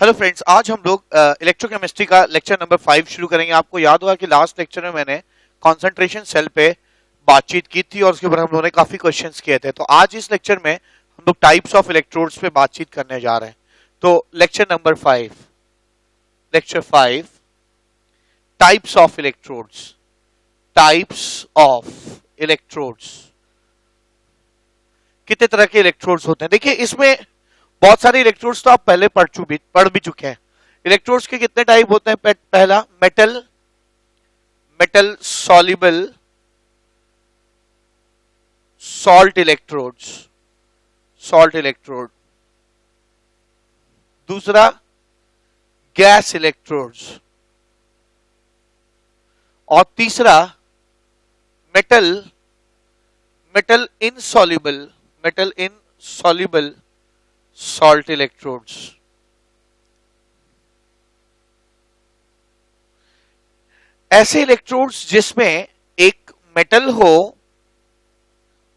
Hello friends, आज हम लोग इलेक्ट्रोकेमिस्ट्री का लेक्चर नंबर 5 शुरू करेंगे। आपको याद होगा कि लास्ट लेक्चर में मैंने कंसंट्रेशन सेल पे बातचीत की थी और उसके ऊपर हम लोगों ने काफी क्वेश्चंस किए थे। तो आज इस लेक्चर में हम लोग टाइप्स ऑफ इलेक्ट्रोड्स पे बातचीत करने जा रहे हैं। तो lecture number 5, lecture 5, types of electrodes. Types of electrodes, कितने तरह के इलेक्ट्रोड्स होते हैं? देखिए, इसमें बहुत सारे इलेक्ट्रोड्स तो आप पहले पढ़ भी चुके हैं। इलेक्ट्रोड्स के कितने टाइप होते हैं? पहला metal, metal soluble salt electrodes, salt electrode. दूसरा गैस इलेक्ट्रोड्स। और तीसरा metal, metal insoluble, metal insoluble salt electrodes. ऐसे इलेक्ट्रोड्स जिसमें एक मेटल हो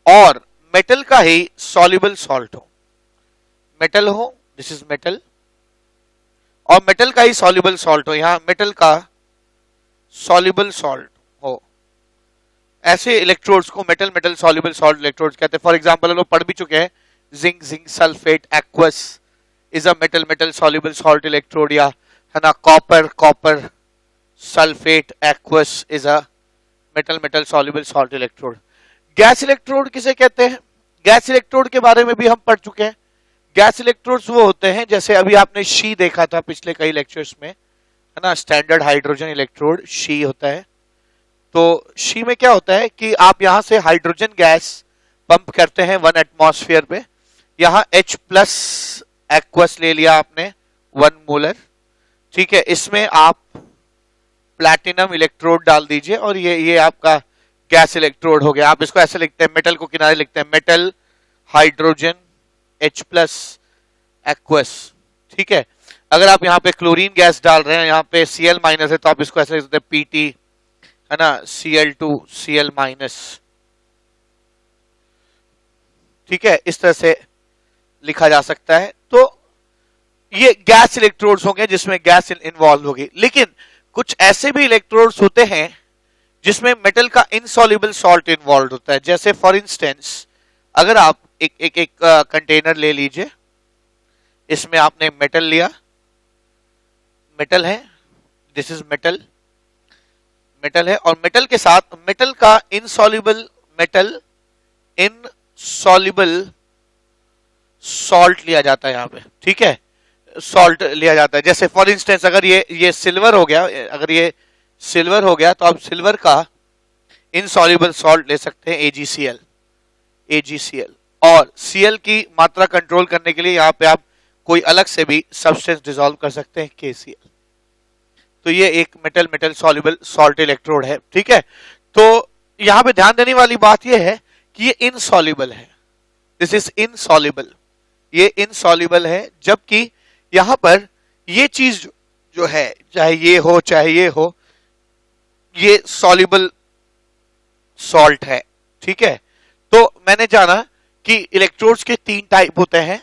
और मेटल का ही सॉल्युबल सॉल्ट हो। मेटल हो, दिस इज मेटल, और मेटल का ही सॉल्युबल सॉल्ट हो, यहां मेटल का सॉल्युबल सॉल्ट हो। ऐसे इलेक्ट्रोड्स को metal metal soluble salt electrodes कहते हैं। फॉर एग्जांपल हम लोग पढ़ भी चुके हैं, zinc zinc sulphate aqueous is a metal metal soluble salt electrode, या है ना copper copper sulphate aqueous is a metal metal soluble salt electrode. Gas electrode किसे कहते हैं? गैस इलेक्ट्रोड के बारे में भी हम पढ़ चुके हैं। गैस इलेक्ट्रोड्स वो होते हैं, जैसे अभी आपने शी देखा था पिछले कई लेक्चर्स में, है ना, स्टैंडर्ड हाइड्रोजन इलेक्ट्रोड शी होता है। तो शी में क्या होता है कि आप यहां से हाइड्रोजन गैस पंप करते हैं 1 एटमॉस्फेयर पे। यहां H प्लस एक्वस ले लिया आपने 1 मोलर, ठीक है। इसमें आप प्लैटिनम इलेक्ट्रोड डाल दीजिए और ये आपका गैस इलेक्ट्रोड हो गया। आप इसको ऐसे लिखते हैं, मेटल को किनारे लिखते हैं metal hydrogen H plus aqueous, ठीक है। अगर आप यहाँ पे क्लोरीन गैस डाल रहे हैं, यहाँ पे Cl माइनस है, तो आप इसको ऐसे लिख सकते हैं Pt, है ना, Cl2 Cl माइनस, ठीक है। इस तरह से लिखा जा सकता है। तो ये गैस इलेक्ट्रोड्स होंगे जिसमें गैस इन्वॉल्व होगी। लेकिन कुछ ऐसे भी इलेक्ट्रोड्स होते हैं जिसमें मेटल का इनसॉल्युबल सॉल्ट इन्वॉल्व होता है। जैसे फॉर इंस्टेंस, अगर आप एक कंटेनर ले लीजिए, इसमें आपने मेटल लिया, मेटल है, दिस इज मेटल, मेटल है, और मेटल के साथ मेटल का इनसॉल्युबल, मेटल इनसॉल्युबल सॉल्ट लिया जाता है यहाँ पे, ठीक है, सॉल्ट लिया जाता है। जैसे फॉर इंस्टेंस, अगर ये सिल्वर हो गया, अगर ये सिल्वर हो गया तो आप सिल्वर का इनसॉल्युबल सॉल्ट ले सकते हैं AgCl, AgCl। और Cl की मात्रा कंट्रोल करने के लिए यहाँ पे आप कोई अलग से भी सब्सटेंस डिसॉल्व कर सकते हैं, KCl। तो ये एक metal metal soluble salt electrode है, ठीक है। तो यहाँ पे ध्यान देने वाली बात यह है कि ये इनसॉल्युबल है, दिस इज इनसॉल्युबल, ये इनसॉल्युबल है। जबकि यहां पर ये चीज जो है, चाहे ये हो चाहे ये हो, ये सॉल्युबल सॉल्ट है, ठीक है। तो मैंने जाना कि इलेक्ट्रोड्स के 3 टाइप होते हैं,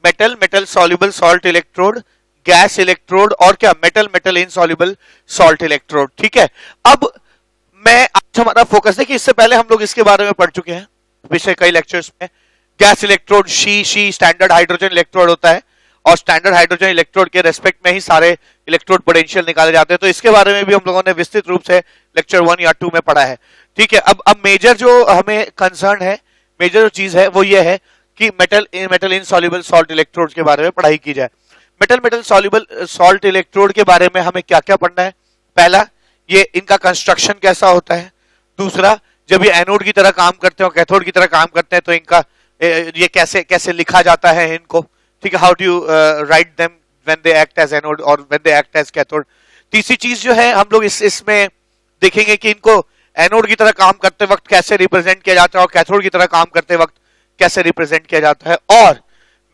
metal metal soluble salt electrode, gas electrode, और क्या, metal metal insoluble salt electrode, ठीक है। अब मैं आज हमारा फोकस है कि इससे पहले हम लोग इसके बारे में पढ़ चुके हैं पिछले कई लेक्चर्स में। Gas electrode she standard hydrogen electrode होता है, और स्टैंडर्ड हाइड्रोजन इलेक्ट्रोड के रेस्पेक्ट में ही सारे इलेक्ट्रोड पोटेंशियल निकाले जाते हैं। तो इसके बारे में भी हम लोगों ने विस्तृत रूप से लेक्चर 1 या 2 में पढ़ा है, ठीक है। अब मेजर जो हमें कंसर्न है, मेजर जो चीज है वो ये है कि metal metal insoluble salt electrode के बारे में पढ़ाई की जाए। Metal metal soluble salt electrode के बारे में हमें क्या क्या पढ़ना है? पहला, ये इनका कंस्ट्रक्शन कैसा होता है। दूसरा, जब ये एनोड की तरह काम करते हैं और कैथोड की तरह काम करते हैं तो इनका ये कैसे कैसे लिखा जाता है इनको, ठीक है, how do you write them when they act as anode और when they act as cathode. तीसरी चीज जो है, हम लोग इसमें देखेंगे कि इनको एनोड की तरह काम करते वक्त कैसे रिप्रेजेंट किया जाता है और कैथोड की तरह काम करते वक्त कैसे रिप्रेजेंट किया जाता है। और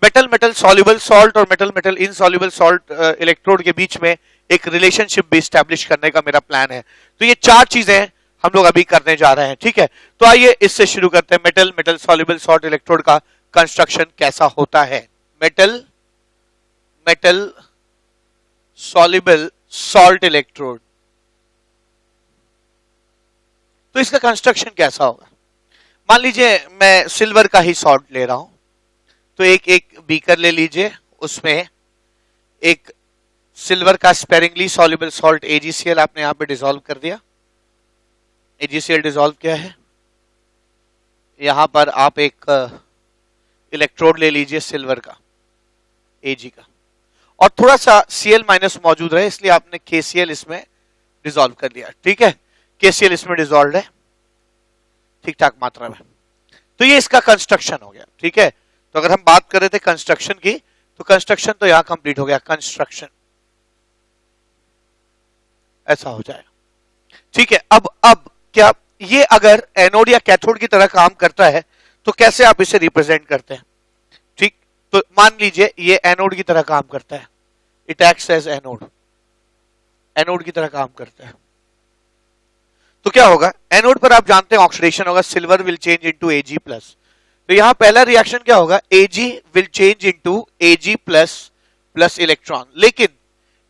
मेटल मेटल सॉल्युबल सॉल्ट और metal metal insoluble salt electrode के बीच में एक रिलेशनशिप भी स्टैब्लिश करने का मेरा प्लान है। तो ये 4 चीजें हम लोग अभी करने जा रहे हैं, ठीक है। तो आइए इससे शुरू करते हैं, metal metal soluble salt electrode का कंस्ट्रक्शन कैसा होता है। Metal metal soluble salt electrode. तो इसका कंस्ट्रक्शन कैसा होगा? मान लीजिए मैं सिल्वर का ही सॉल्ट ले रहा हूं, तो एक बीकर ले लीजिए, उसमें एक सिल्वर का स्पेरिंगली सॉल्युबल सॉल्ट AgCl आपने यहां पे डिसॉल्व कर दिया। AgCl डिसॉल्व किया है, यहां पर आप एक इलेक्ट्रोड ले लीजिए सिल्वर का Ag का, और थोड़ा सा Cl माइनस मौजूद रहे इसलिए आपने KCl इसमें डिसॉल्व कर दिया। ठीक है, KCl इसमें डिसॉल्व है ठीक ठाक मात्रा में। तो ये इसका कंस्ट्रक्शन हो गया। ठीक है, तो अगर हम बात कर रहे थे कंस्ट्रक्शन की, तो कंस्ट्रक्शन तो यहां कंप्लीट हो गया। कंस्ट्रक्शन ऐसा हो जाएगा। ठीक है, अब क्या ये अगर एनोड या कैथोड की तरह काम करता है तो कैसे आप इसे रिप्रेजेंट करते हैं? ठीक, तो मान लीजिए ये एनोड की तरह काम करता है, it acts as anode, anode की तरह काम करता है। तो क्या होगा? एनोड पर आप जानते हैं ऑक्सीडेशन होगा, silver will change into Ag plus. तो यहां पहला रिएक्शन क्या होगा? Ag will change into Ag plus plus electron. लेकिन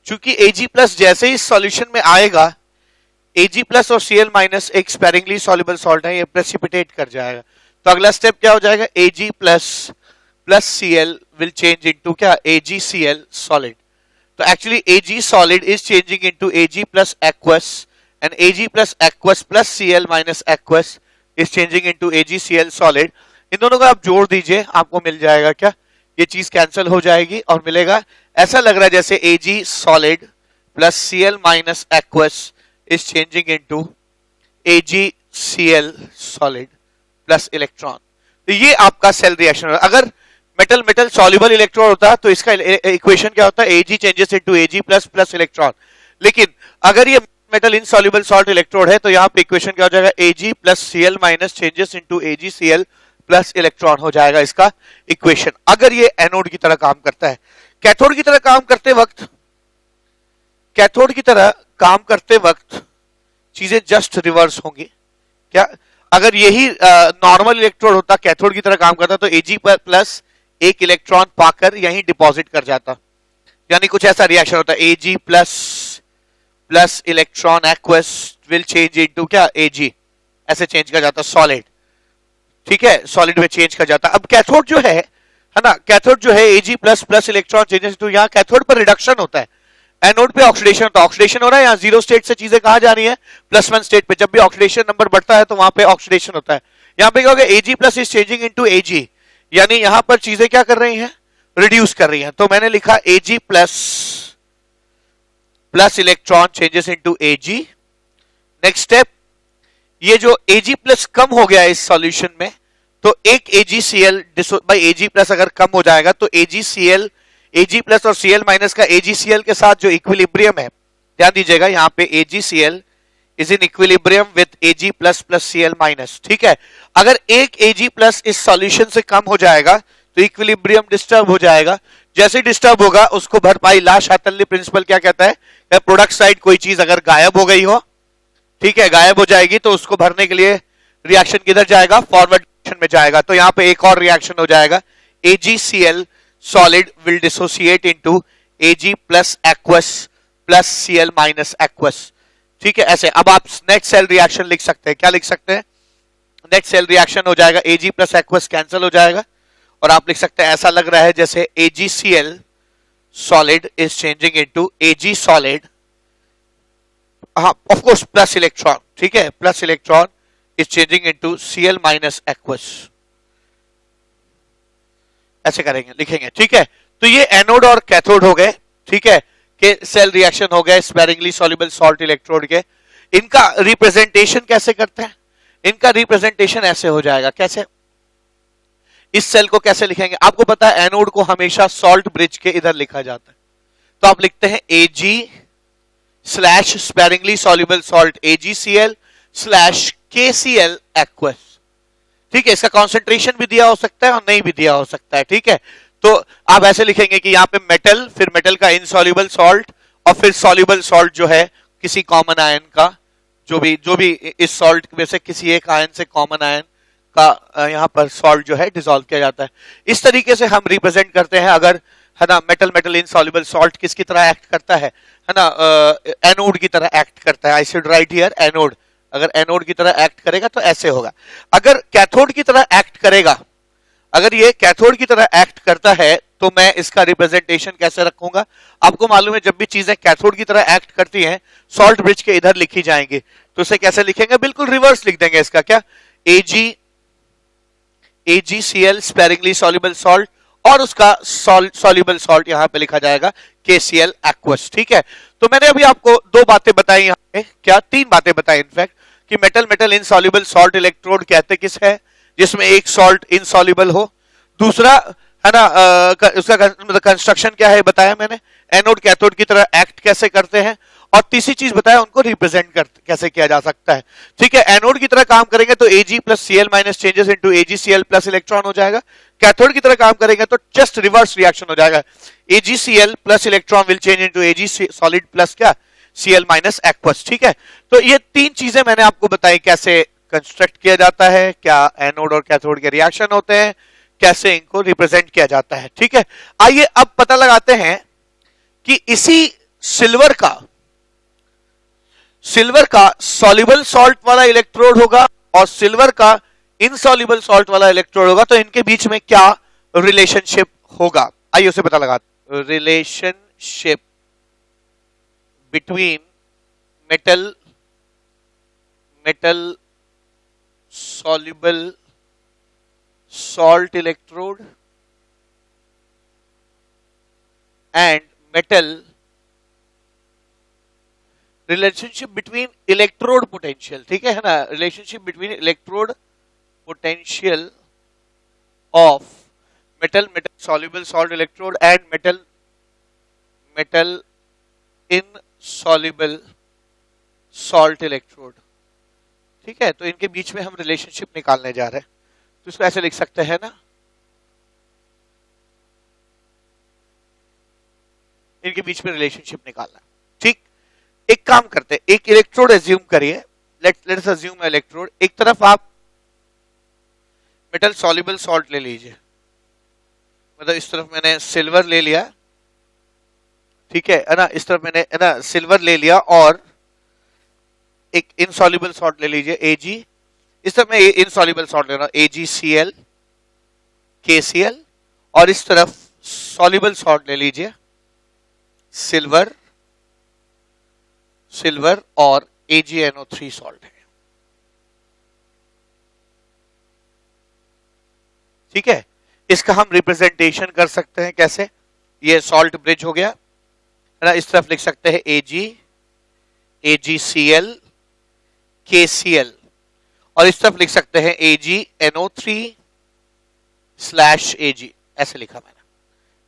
चूंकि Ag प्लस जैसे ही सॉल्यूशन में आएगा, Ag प्लस और Cl माइनस एक स्पेरिंगली सॉल्युबल सॉल्ट है, ये प्रेसिपिटेट कर जाएगा। तो अगला स्टेप क्या हो जाएगा? Ag plus plus Cl will change into क्या? AgCl solid. तो actually Ag solid is changing into Ag plus aqueous, and Ag plus aqueous plus Cl minus aqueous is changing into AgCl solid। इन दोनों को आप जोड़ दीजिए, आपको मिल जाएगा क्या? ये चीज कैंसिल हो जाएगी और मिलेगा, ऐसा लग रहा है जैसे Ag solid plus Cl minus aqueous is changing into AgCl solid plus electron। तो ये आपका सेल रिएक्शन होगा। अगर मेटल मेटल सॉल्युबल इलेक्ट्रोड होता तो इसका इक्वेशन क्या होता? Ag changes into Ag plus plus electron. लेकिन अगर ये मेटल इनसॉल्युबल सॉल्ट इलेक्ट्रोड है तो यहां पे इक्वेशन क्या हो जाएगा? Ag plus Cl minus changes into AgCl plus electron हो जाएगा इसका इक्वेशन, अगर ये एनोड की तरह काम करता है। कैथोड की तरह काम करते वक्त, कैथोड की तरह काम करते वक्त चीजें जस्ट रिवर्स होंगी। क्या? अगर यही नॉर्मल इलेक्ट्रोड होता, कैथोड की तरह काम करता, तो Ag प्लस एक इलेक्ट्रॉन पाकर यहीं डिपॉजिट कर जाता, यानी कुछ ऐसा रिएक्शन होता है। Ag plus plus electron aqueous will change into क्या? Ag, ऐसे चेंज कर जाता सॉलिड। ठीक है, सॉलिड में चेंज कर जाता। अब कैथोड जो है ना, कैथोड जो है Ag plus plus electron changes to, यहाँ कैथोड पर रिडक्शन होता है, एनोड पे ऑक्सीडेशन होता है। ऑक्सीडेशन हो रहा है, यहाँ जीरो स्टेट से चीजें कहां जा रही है? +1 स्टेट पे। जब भी ऑक्सीडेशन नंबर बढ़ता है तो वहां पे ऑक्सीडेशन होता है। यहाँ पे क्या होगा? Ag plus is changing into Ag, यानी यहां पर चीजें क्या कर रही हैं? रिड्यूस कर रही हैं। तो मैंने लिखा Ag plus plus electron changes into Ag। Next step, ये जो Ag प्लस कम हो गया इस सॉल्यूशन में, तो एक AgCl बाई Ag प्लस अगर कम हो जाएगा तो AgCl, Ag प्लस और Cl माइनस का AgCl के साथ जो इक्विलिब्रियम है, ध्यान दीजिएगा यहाँ पे AgCl is in equilibrium with Ag plus plus Cl minus. ठीक है, अगर एक Ag प्लस इस सॉल्यूशन से कम हो जाएगा तो इक्विलिब्रियम डिस्टर्ब हो जाएगा। जैसे डिस्टर्ब होगा उसको भरपाई, ला शातल्ली प्रिंसिपल क्या कहता है? प्रोडक्ट साइड कोई चीज अगर गायब हो गई हो, ठीक है, गायब हो जाएगी, तो उसको भरने के लिए रिएक्शन किधर जाएगा? फॉरवर्ड डायरेक्शन में जाएगा। तो यहाँ पे एक और रिएक्शन हो जाएगा, AgCl solid will dissociate into Ag plus aqueous plus Cl minus aqueous। ठीक है, ऐसे। अब आप नेक्स्ट सेल रिएक्शन लिख सकते हैं, क्या लिख सकते हैं? नेक्स्ट सेल रिएक्शन हो जाएगा, Ag plus aqueous कैंसिल हो जाएगा, और आप लिख सकते हैं ऐसा लग रहा है जैसे AgCl solid is changing into Ag solid, हाँ ऑफ कोर्स प्लस इलेक्ट्रॉन, ठीक है, plus electron is changing into Cl minus aqueous, ऐसे करेंगे, लिखेंगे। ठीक है, तो ये एनोड और कैथोड हो गए। ठीक है, के सेल रिएक्शन हो गए स्पेरिंगली सॉल्युबल सॉल्ट इलेक्ट्रोड के। इनका रिप्रेजेंटेशन कैसे करते हैं? इनका रिप्रेजेंटेशन ऐसे हो जाएगा, कैसे? इस सेल को कैसे लिखेंगे? आपको पता है एनोड को हमेशा सॉल्ट ब्रिज के इधर लिखा जाता है, तो आप लिखते हैं Ag slash sparingly soluble salt AgCl slash KCl aqueous. ठीक है, इसका कॉन्सेंट्रेशन भी दिया हो सकता है और नहीं भी दिया हो सकता है। ठीक है, तो आप ऐसे लिखेंगे कि यहाँ पे मेटल, फिर मेटल का इनसॉल्युबल सॉल्ट, और फिर सॉल्युबल सॉल्ट जो है किसी कॉमन आयन का, जो भी इस सॉल्ट में से किसी एक आयन से कॉमन आयन का यहाँ पर सॉल्ट जो है डिसॉल्व किया जाता है। इस तरीके से हम रिप्रेजेंट करते हैं। अगर है ना, मेटल मेटल इनसॉल्युबल सॉल्ट किसकी तरह एक्ट करता है ना, एनोड की तरह एक्ट करता है। I should write here anode. अगर एनोड की तरह एक्ट करेगा तो ऐसे होगा। अगर कैथोड की तरह एक्ट करेगा, अगर ये कैथोड की तरह एक्ट करता है तो मैं इसका रिप्रेजेंटेशन कैसे रखूंगा? आपको मालूम है जब भी चीजें कैथोड की तरह एक्ट करती हैं सॉल्ट ब्रिज के इधर लिखी जाएंगी, तो इसे कैसे लिखेंगे? बिल्कुल रिवर्स लिख देंगे इसका। क्या? AgCl स्पेरिंगली सॉल्युबल सॉल्ट, और उसका सॉल्युबल सॉल्ट यहां पे लिखा जाएगा KCl एक्वस। ठीक है, तो मैंने अभी आपको दो बातें बताई यहां पे, क्या तीन बातें बताई इनफैक्ट, कि metal metal insoluble salt electrode कहते किस है? जिसमें एक सॉल्ट इनसॉल्युबल हो। दूसरा है ना, उसका मतलब कंस्ट्रक्शन क्या है बताया मैंने, एनोड कैथोड की तरह एक्ट कैसे करते हैं, और तीसरी चीज बताया उनको रिप्रेजेंट कैसे किया जा सकता है। ठीक है, एनोड की तरह काम करेंगे तो Ag plus Cl minus changes into AgCl plus electron हो जाएगा। कैथोड की तरह काम करेंगे तो जस्ट रिवर्स रिएक्शन हो जाएगा, AgCl plus electron will change into Ag solid plus क्या, Cl माइनस एक्वस। ठीक है, तो ये तीन चीजें मैंने आपको बताई कैसे कंस्ट्रक्ट किया जाता है, क्या एनोड और कैथोड के रिएक्शन होते हैं, कैसे इनको रिप्रेजेंट किया जाता है। ठीक है, आइए अब पता लगाते हैं कि इसी सिल्वर का सॉल्युबल सॉल्ट वाला इलेक्ट्रोड होगा और सिल्वर का इनसॉल्युबल सॉल्ट वाला इलेक्ट्रोड होगा, तो इनके बीच में क्या रिलेशनशिप होगा? आइए उसे पता लगाते। Relationship between metal soluble salt electrode and metal, relationship between electrode potential, ठीक है ना, relationship between electrode potential of metal soluble salt electrode and metal insoluble salt electrode। ठीक है, तो इनके बीच में हम रिलेशनशिप निकालने जा रहे हैं, तो इसको ऐसे लिख सकते हैं ना, इनके बीच में रिलेशनशिप निकालना। ठीक, एक काम करते हैं, एक इलेक्ट्रोड एज्यूम करिए, लेट्स अज्यूम इलेक्ट्रोड, एक तरफ आप मेटल सॉल्युबल सॉल्ट ले लीजिए, मतलब इस तरफ मैंने सिल्वर ले लिया, ठीक है ना, इस तरफ मैंने है ना सिल्वर ले लिया, और एक इनसॉल्युबल सॉल्ट ले लीजिए Ag, इस तरफ मैं इनसॉल्युबल सॉल्ट ले रहा हूं AgCl KCl, और इस तरफ सॉल्युबल सॉल्ट ले लीजिए सिल्वर और AgNO3 सॉल्ट है। ठीक है, इसका हम रिप्रेजेंटेशन कर सकते हैं कैसे? ये सॉल्ट ब्रिज हो गया है ना, इस तरफ लिख सकते हैं AgCl KCl, और इस तरफ लिख सकते हैं AgNO3/Ag, ऐसे लिखा मैंने।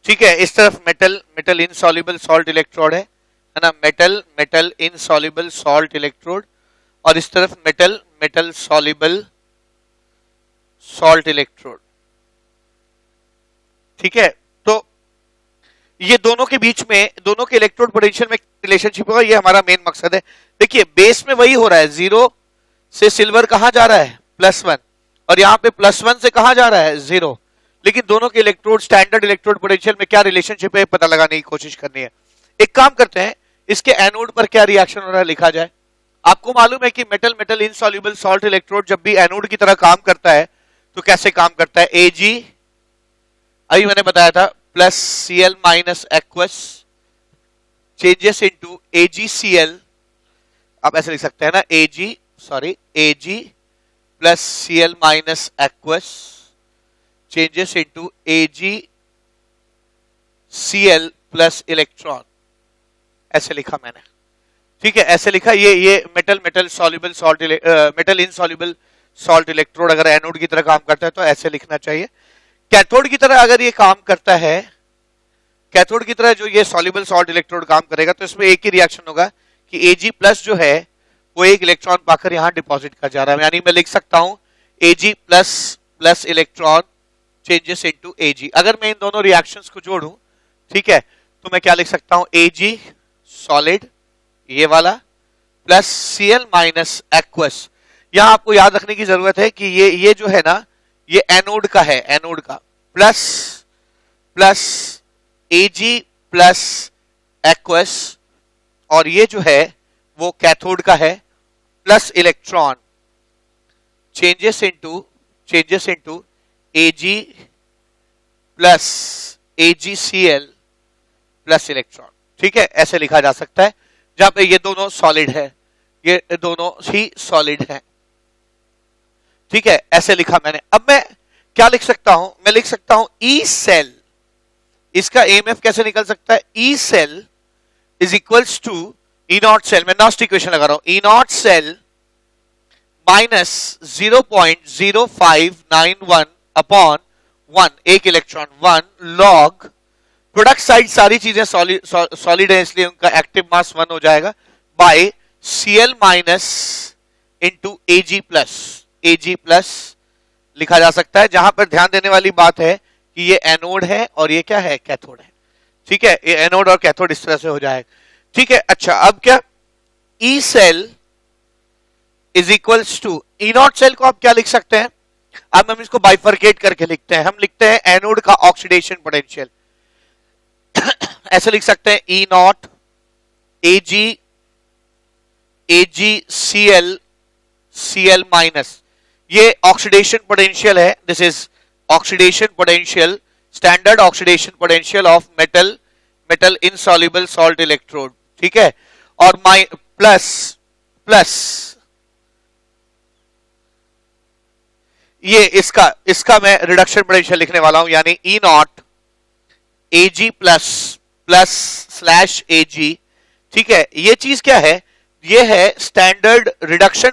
ठीक है, इस तरफ मेटल इनसॉल्युबल सॉल्ट इलेक्ट्रोड है ना, मेटल इनसॉल्युबल सॉल्ट इलेक्ट्रोड, और इस तरफ मेटल सॉल्युबल सॉल्ट इलेक्ट्रोड। ठीक है, तो ये दोनों के बीच में, दोनों के इलेक्ट्रोड पोटेंशियल में रिलेशनशिप होगा, ये हमारा मेन मकसद है। देखिए बेस में वही हो रहा है, 0 से सिल्वर कहां जा रहा है +1, और यहां पे +1 से कहां जा रहा है 0, लेकिन दोनों के इलेक्ट्रोड स्टैंडर्ड इलेक्ट्रोड पोटेंशियल में क्या रिलेशनशिप है पता लगाने की कोशिश करनी है। एक काम करते हैं, इसके एनोड पर क्या रिएक्शन हो रहा है लिखा जाए। आपको मालूम है कि मेटल इनसॉल्युबल सॉल्ट इलेक्ट्रोड जब भी एनोड की तरह काम करता है तो कैसे काम करता है? Ag, अभी मैंने बताया था, plus Cl minus aqueous changes into AgCl, आप ऐसे लिख सकते हैं ना, Ag plus Cl minus aqueous changes into AgCl plus electron, ऐसे लिखा मैंने। ठीक है, ऐसे लिखा। ये metal soluble salt, metal insoluble salt electrode अगर एनोड की तरह काम करता है तो ऐसे लिखना चाहिए। कैथोड की तरह अगर ये काम करता है, कैथोड की तरह जो ये सॉल्युबल सॉल्ट इलेक्ट्रोड काम करेगा तो इसमें एक ही रिएक्शन होगा कि Ag प्लस जो है वो एक इलेक्ट्रॉन पाकर यहां डिपॉजिट कर जा रहा है, यानी मैं लिख सकता हूं Ag plus electron changes into Ag। अगर मैं इन दोनों रिएक्शंस को जोड़ूं, ठीक है, तो मैं क्या लिख सकता हूं? Ag सॉलिड ये वाला प्लस Cl माइनस एक्वस। यहां आपको याद रखने की जरूरत है कि ये जो है ना, ये एनोड का है, एनोड का, प्लस Ag प्लस एक्वस, और ये जो है वो कैथोड का है, plus electron changes into Ag plus AgCl plus electron. ठीक है, ऐसे लिखा जा सकता है, जहां पे ये दोनों सॉलिड है, ये दोनों ही सॉलिड है। ठीक है, ऐसे लिखा मैंने। अब मैं क्या लिख सकता हूं, मैं लिख सकता हूं ई सेल, इसका एएमएफ कैसे निकल सकता है, E cell is equals to E not cell, मैं लास्ट इक्वेशन लगा रहा हूं, E not cell minus 0.0591 upon 1, एक इलेक्ट्रॉन 1 लॉग प्रोडक्ट साइड, सारी चीजें सॉलिड है इसलिए उनका एक्टिव मास 1 हो जाएगा, by Cl minus into Ag plus लिखा जा सकता है, जहां पर ध्यान देने वाली बात है कि ये एनोड है और ये क्या है, कैथोड है। ठीक है, ये एनोड और कैथोड इस तरह से हो जाएगा। ठीक है, अच्छा अब क्या, E cell is equals to E not cell को आप क्या लिख सकते हैं, अब हम इसको बाइफरकेट करके लिखते हैं, हम लिखते हैं एनोड का ऑक्सीडेशन पोटेंशियल, ऐसे लिख सकते हैं ई नॉट Cl माइनस, ये ऑक्सीडेशन पोटेंशियल है, this is oxidation potential, standard oxidation potential of metal insoluble salt electrode. ठीक है, और प्लस ये इसका मैं रिडक्शन पोटेंशियल लिखने वाला हूं, यानी E naught Ag plus slash Ag। ठीक है, ये चीज क्या है, ये है standard reduction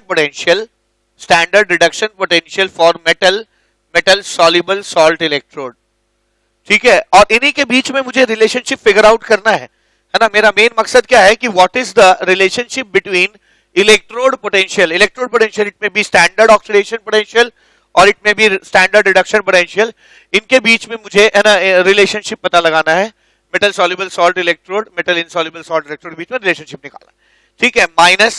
potential for metal soluble salt electrode. ठीक है, और इन्हीं के बीच में मुझे रिलेशनशिप फिगर आउट करना है ना, मेरा मेन मकसद क्या है कि what is the relationship between electrode potential it में बी स्टैंडर्ड ऑक्सीडेशन पोटेंशियल और इट में बी स्टैंडर्ड रिडक्शन पोटेंशियल, इनके बीच में मुझे है ना रिलेशनशिप पता लगाना है, metal soluble salt electrode metal insoluble salt electrode बीच में रिलेशनशिप निकालना है। ठीक है, minus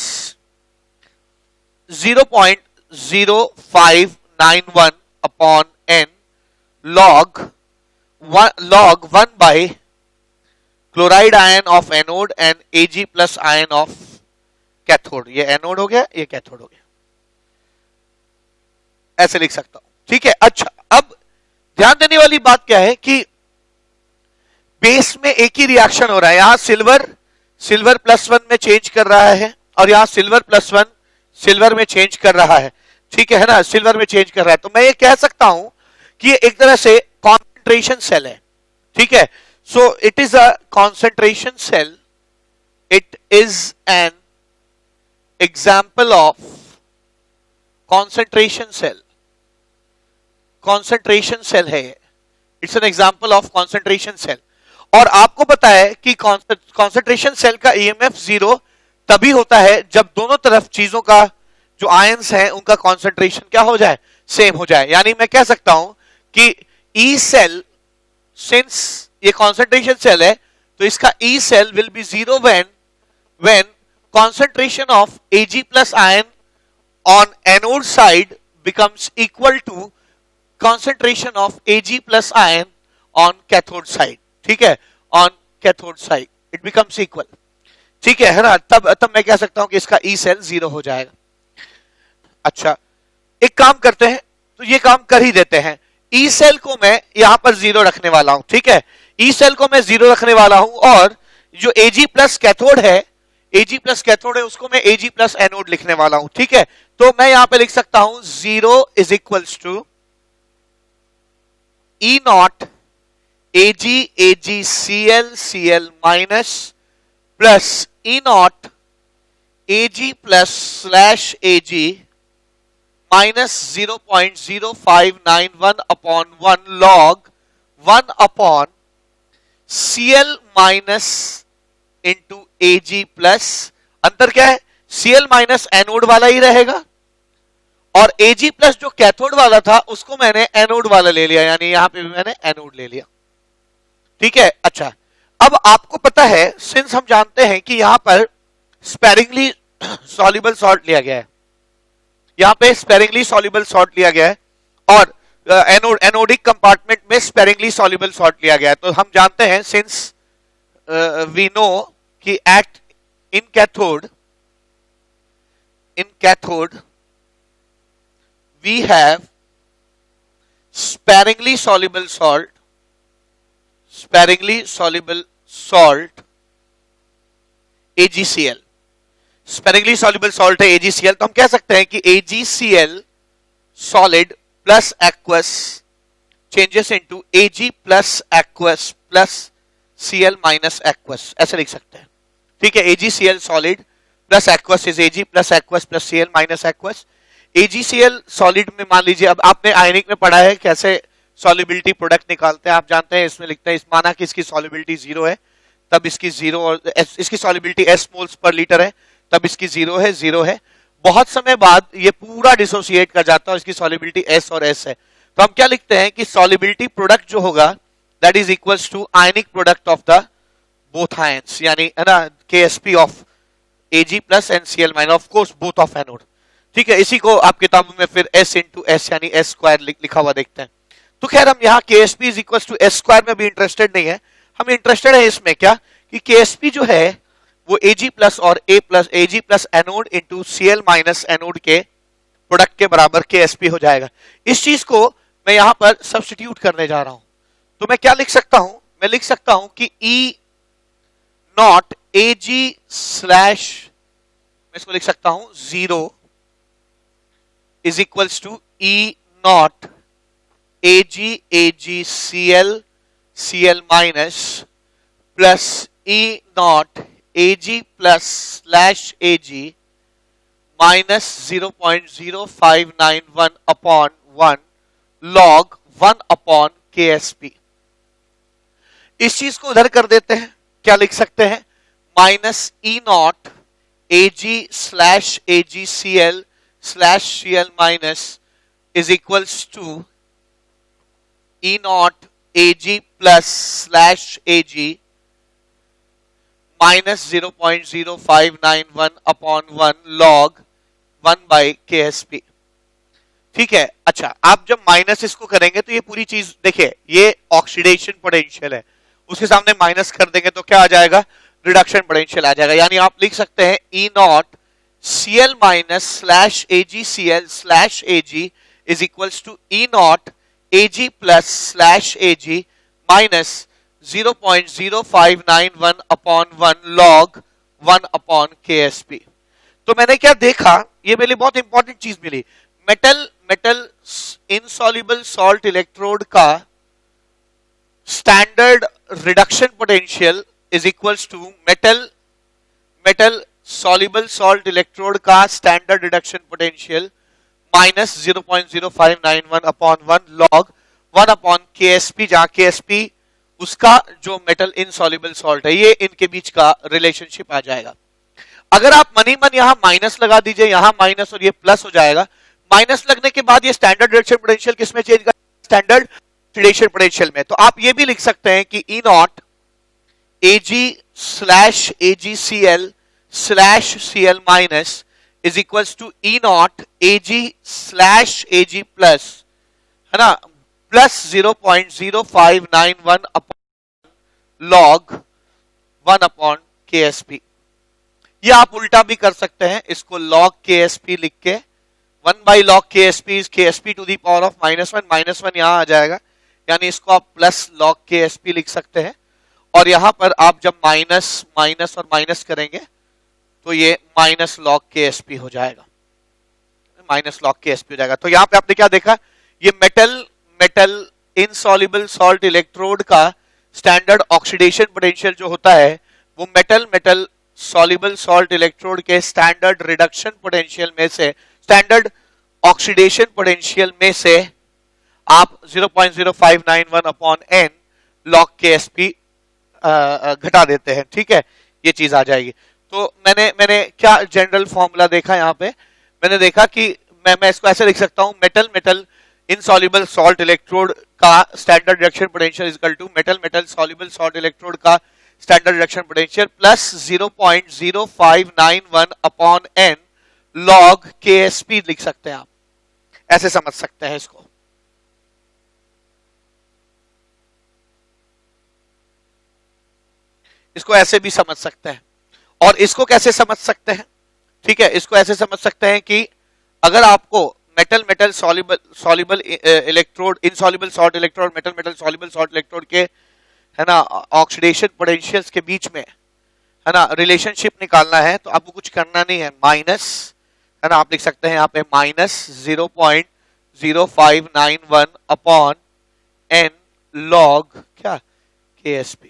0.0591 upon n log 1 by chloride ion of anode and Ag plus ion of cathode, ये एनोड हो गया, ये कैथोड हो गया, ऐसे लिख सकता हूं। ठीक है, अच्छा अब ध्यान देने वाली बात क्या है कि बेस में एक ही रिएक्शन हो रहा है, यहां सिल्वर +1 में चेंज कर रहा है और यहां सिल्वर +1 सिल्वर में चेंज कर रहा है। ठीक है ना, सिल्वर में चेंज कर रहा है, तो मैं ये कह सकता हूं कि ये एक तरह से कॉन्सेंट्रेशन सेल है। ठीक है, so it is a concentration cell, it is an example of concentration cell है, it's an example of concentration cell. और आपको पता है कि कॉन्सेंट्रेशन सेल का ईएमएफ 0 तभी होता है जब दोनों तरफ चीजों का जो आयंस हैं उनका कॉन्सेंट्रेशन क्या हो जाए, सेम हो जाए। यानी मैं कह सकता हूं कि ई सेल, सिंस ये कॉन्सेंट्रेशन सेल है तो इसका E cell will be 0 when concentration of Ag plus ion on anode side becomes equal to concentration of Ag plus ion on cathode side। ठीक है, on cathode side it becomes equal। ठीक है ना, तब मैं कह सकता हूं कि इसका E सेल 0 हो जाएगा। अच्छा, एक काम करते हैं, तो ये काम कर ही देते हैं, E सेल को मैं यहां पर 0 रखने वाला हूं। ठीक है, E सेल को मैं 0 रखने वाला हूं और जो Ag प्लस कैथोड है उसको मैं Ag प्लस एनोड लिखने वाला हूं। ठीक है, तो मैं यहां पे लिख सकता हूं 0 is equals to E not Ag minus plus E not Ag plus slash Ag minus 0.0591 upon 1 log 1 upon Cl minus into Ag plus, अंतर क्या है, Cl माइनस एनोड वाला ही रहेगा और Ag प्लस जो कैथोड वाला था उसको मैंने एनोड वाला ले लिया, यानी यहां पे भी मैंने एनोड ले लिया। ठीक है, अच्छा अब आपको पता है, सिंस हम जानते हैं कि यहां पर स्पेरिंगली सॉल्युबल सॉल्ट लिया गया है, यहां पे स्पेरिंगली सॉल्युबल सॉल्ट लिया गया है और एनोडिक कंपार्टमेंट में स्पेरिंगली सॉल्युबल सॉल्ट लिया गया है। तो हम जानते हैं सिंस वी नो कि at in cathode we have sparingly soluble salt AgCl, sparingly soluble salt है AgCl। तो हम कह सकते हैं कि AgCl solid plus aqueous changes into Ag plus aqueous plus Cl minus aqueous, ऐसे लिख सकते हैं। ठीक है, AgCl solid plus aqueous is Ag plus aqueous plus Cl minus aqueous। AgCl solid में मान लीजिए, अब आपने आयनिक में पढ़ा है कैसे सॉल्युबिलिटी प्रोडक्ट निकालते हैं। आप जानते हैं इसमें लिखते हैं, इस माना कि इसकी सॉल्युबिलिटी 0 है तब इसकी 0, और इसकी solubility S moles per litre है तब इसकी 0 है। बहुत समय बाद ये पूरा डिसोसिएट कर जाता है और इसकी सॉल्युबिलिटी S और S है। तो हम क्या लिखते हैं कि सॉल्युबिलिटी प्रोडक्ट जो होगा that is equals to ionic product of the both ions, यानी है ना KSP of Ag plus and Cl minus, of course both of anode. ठीक है, इसी को आप किताबों में फिर S इंटू एस यानी S स्क्वायर लिखा हुआ देखते हैं। तो खैर हम यहाँ KSP is equal to S square में भी इंटरेस्टेड नहीं है, हम इंटरेस्टेड है इसमें क्या कि KSP जो है वो Ag प्लस और Ag plus anode into Cl minus anode के प्रोडक्ट के बराबर KSP हो जाएगा। इस चीज को मैं यहां पर सब्स्टिट्यूट करने जा रहा हूं, तो मैं क्या लिख सकता हूं, मैं लिख सकता हूं कि E नॉट Ag स्लैश, मैं इसको लिख सकता हूं 0 is equals to E naught Ag Cl minus plus E naught Ag plus slash Ag minus 0.0591 upon 1 log 1 upon KSP। इस चीज को उधर कर देते हैं, क्या लिख सकते हैं, minus E naught Ag slash AgCl slash Cl minus is equals to E naught Ag plus slash Ag minus 0.0591 upon 1 log 1 by KSP। ठीक है, अच्छा आप जब माइनस इसको करेंगे तो ये पूरी चीज देखिए, ये ऑक्सीडेशन पोटेंशियल है, उसके सामने माइनस कर देंगे तो क्या आ जाएगा, रिडक्शन पोटेंशियल आ जाएगा। यानी आप लिख सकते हैं E not Cl minus slash AgCl slash Ag is equals to E naught Ag plus slash Ag minus 0.0591 upon 1 log 1 upon KSP। तो मैंने क्या देखा, ये मेरे लिए बहुत इंपॉर्टेंट चीज मिली, मेटल इनसॉल्युबल सॉल्ट इलेक्ट्रोड का standard reduction potential is equals to metal soluble salt electrode का standard reduction potential minus 0.0591 upon 1 log 1 upon KSP, जहां KSP उसका जो मेटल इनसॉल्युबल सॉल्ट है, ये इनके बीच का रिलेशनशिप आ जाएगा। अगर आप मनी मन यहां माइनस लगा दीजिए, यहां माइनस और ये प्लस हो जाएगा, माइनस लगने के बाद ये स्टैंडर्ड रिडक्शन पोटेंशियल किसमें चेंज कर, स्टैंडर्ड रिडक्शन पोटेंशियल में। तो आप ये भी लिख सकते हैं कि E not Ag slash AgCl slash Cl minus is equals to E naught Ag slash Ag plus, है ना, plus 0.0591 upon log 1 upon KSP। ये आप उल्टा भी कर सकते हैं, इसको log KSP लिख के 1 by log KSP is KSP to the power of -1 यहां आ जाएगा, यानी इसको आप प्लस log KSP लिख सकते हैं। और यहां पर आप जब माइनस और माइनस करेंगे तो ये माइनस लॉग KSP हो जाएगा, माइनस लॉग KSP हो जाएगा। तो यहां पे आपने क्या देखा, ये मेटल इनसॉल्युबल सॉल्ट इलेक्ट्रोड का स्टैंडर्ड ऑक्सीडेशन पोटेंशियल जो होता है वो मेटल सॉल्युबल सॉल्ट इलेक्ट्रोड के स्टैंडर्ड रिडक्शन पोटेंशियल में से, स्टैंडर्ड ऑक्सीडेशन पोटेंशियल में से आप 0.0591 अपॉन n लॉग KSP घटा देते हैं। ठीक है, ये चीज आ जाएगी। तो मैंने क्या जनरल फॉर्मूला देखा यहाँ पे, मैंने देखा कि मैं इसको ऐसे लिख सकता हूं, मेटल इनसॉल्युबल सॉल्ट इलेक्ट्रोड का standard reduction potential is equal to metal soluble salt electrode का standard reduction potential plus 0.0591 upon n log KSP लिख सकते हैं, आप ऐसे समझ सकते हैं इसको। इसको ऐसे भी समझ सकते हैं। और इसको कैसे समझ सकते हैं? ठीक है, इसको ऐसे समझ सकते हैं कि अगर आपको metal metal soluble soluble electrode, insoluble salt electrode, metal metal soluble salt electrode के, है ना, ऑक्सीडेशन पोटेंशियल्स के बीच में, है ना, रिलेशनशिप निकालना है, तो आपको कुछ करना नहीं है, माइनस, है ना, आप लिख सकते हैं यहाँ पे माइनस 0.0591 अपॉन एन लॉग क्या KSP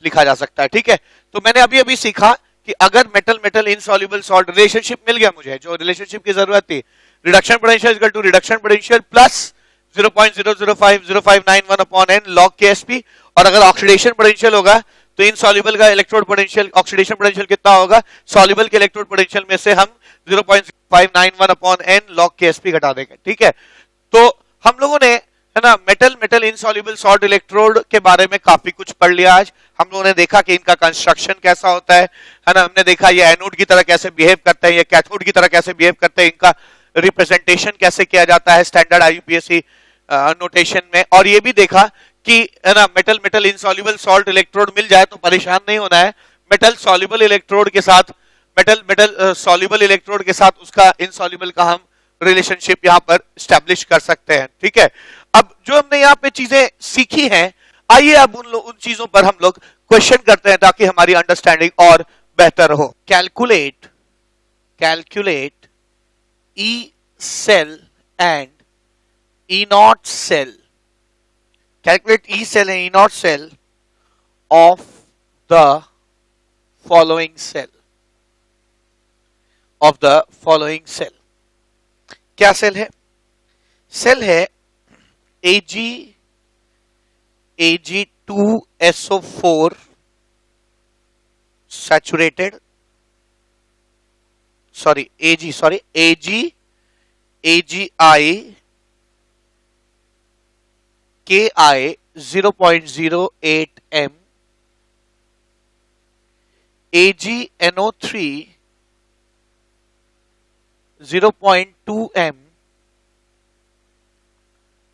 लिखा जा सकता है। ठीक है, तो मैंने अभी अभी सीखा कि अगर metal metal insoluble salt, relationship मिल गया मुझे, जो रिलेशनशिप की जरूरत थी, reduction potential equal to reduction potential plus 0.005051 upon N log KSP। और अगर ऑक्सीडेशन पोटेंशियल होगा तो इनसॉल्युबल का इलेक्ट्रोड पोटेंशियल, ऑक्सीडेशन पोटेंशियल कितना होगा, सॉल्युबल के इलेक्ट्रोड पोटेंशियल में से हम 0.591 अपॉन एन लॉग KSP घटा देंगे। ठीक है, तो हम लोगों ने, है ना, metal metal insoluble salt electrode के बारे में काफी कुछ पढ़ लिया। आज हम लोगों ने देखा कि इनका कंस्ट्रक्शन कैसा होता है ना, हमने देखा ये एनोड की तरह कैसे बिहेव करते हैं, ये कैथोड की तरह कैसे बिहेव करते हैं, इनका रिप्रेजेंटेशन कैसे किया जाता है स्टैंडर्ड IUPAC नोटेशन में। और ये भी देखा कि, है ना, metal metal insoluble salt electrode मिल जाए तो परेशान नहीं होना है, मेटल सॉल्युबल इलेक्ट्रोड के साथ, मेटल मेटल सॉल्युबल इलेक्ट्रोड के साथ उसका इनसॉल्युबल का हम रिलेशनशिप यहां पर स्टैब्लिश कर सकते हैं। ठीक है, अब जो हमने यहाँ पे चीजें सीखी हैं, आइए अब उन चीजों पर हम लोग क्वेश्चन करते हैं ताकि हमारी अंडरस्टैंडिंग और बेहतर हो। Calculate E cell and E not cell, calculate E cell and E naught cell of the following cell, क्या सेल है? सेल है Ag2SO4 saturated, AgI KI 0.08 m, AgNO3 0.2 m